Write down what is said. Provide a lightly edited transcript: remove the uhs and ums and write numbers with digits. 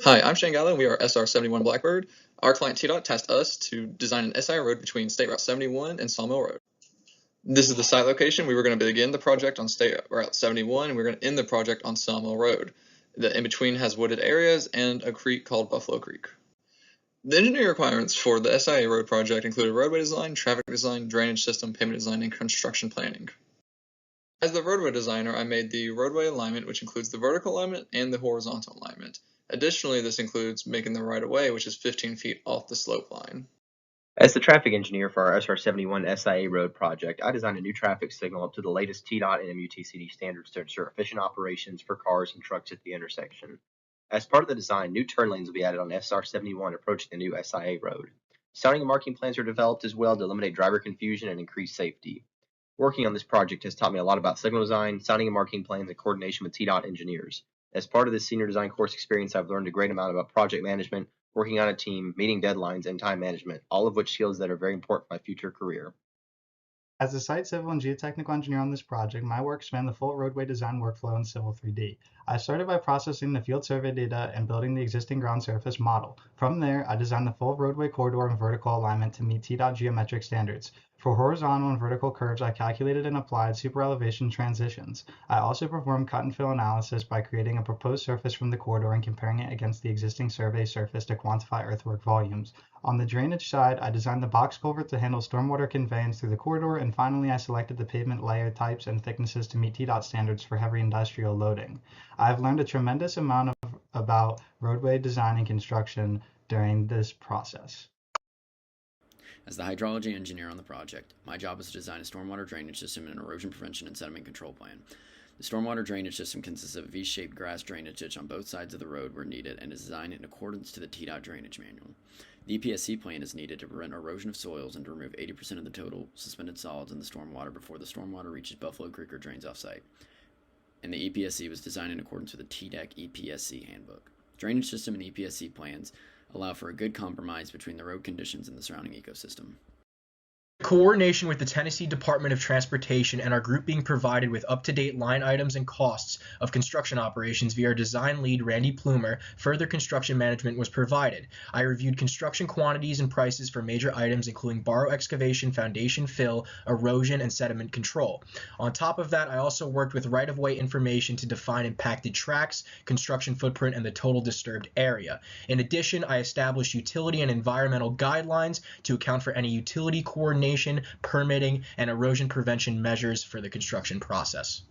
Hi, I'm Shane Galloway. We are SR71 Blackbird. Our client TDOT tasked us to design an SIA road between State Route 71 and Sawmill Road. This is the site location. We were going to begin the project on State Route 71, and we're going to end the project on Sawmill Road. The in-between has wooded areas and a creek called Buffalo Creek. The engineering requirements for the SIA road project included roadway design, traffic design, drainage system, pavement design, and construction planning. As the roadway designer, I made the roadway alignment, which includes the vertical alignment and the horizontal alignment. Additionally, this includes making the right-of-way, which is 15 feet off the slope line. As the traffic engineer for our SR71 SIA road project, I designed a new traffic signal up to the latest TDOT and MUTCD standards to ensure efficient operations for cars and trucks at the intersection. As part of the design, new turn lanes will be added on SR71 approaching the new SIA road. Sounding and marking plans are developed as well to eliminate driver confusion and increase safety. Working on this project has taught me a lot about signal design, sounding and marking plans, and coordination with TDOT engineers. As part of this senior design course experience, I've learned a great amount about project management, working on a team, meeting deadlines, and time management, all of which skills that are very important for my future career. As a site civil and geotechnical engineer on this project, my work spanned the full roadway design workflow in Civil 3D. I started by processing the field survey data and building the existing ground surface model. From there, I designed the full roadway corridor and vertical alignment to meet TDOT geometric standards. For horizontal and vertical curves, I calculated and applied superelevation transitions. I also performed cut and fill analysis by creating a proposed surface from the corridor and comparing it against the existing survey surface to quantify earthwork volumes. On the drainage side, I designed the box culvert to handle stormwater conveyance through the corridor, and finally I selected the pavement layer types and thicknesses to meet TDOT standards for heavy industrial loading. I've learned a tremendous amount about roadway design and construction during this process. As the hydrology engineer on the project, my job is to design a stormwater drainage system and an erosion prevention and sediment control plan. The stormwater drainage system consists of a V-shaped grass drainage ditch on both sides of the road where needed and is designed in accordance to the TDOT Drainage Manual. The EPSC plan is needed to prevent erosion of soils and to remove 80% of the total suspended solids in the stormwater before the stormwater reaches Buffalo Creek or drains off-site. And the EPSC was designed in accordance with the TDEC EPSC Handbook. Drainage system and EPSC plans allow for a good compromise between the road conditions and the surrounding ecosystem. Coordination with the Tennessee Department of Transportation and our group being provided with up-to-date line items and costs of construction operations via our design lead, Randy Plumer. Further construction management was provided. I reviewed construction quantities and prices for major items including borrow excavation, foundation fill, erosion, and sediment control. On top of that, I also worked with right-of-way information to define impacted tracks, construction footprint, and the total disturbed area. In addition, I established utility and environmental guidelines to account for any utility coordination, permitting, and erosion prevention measures for the construction process.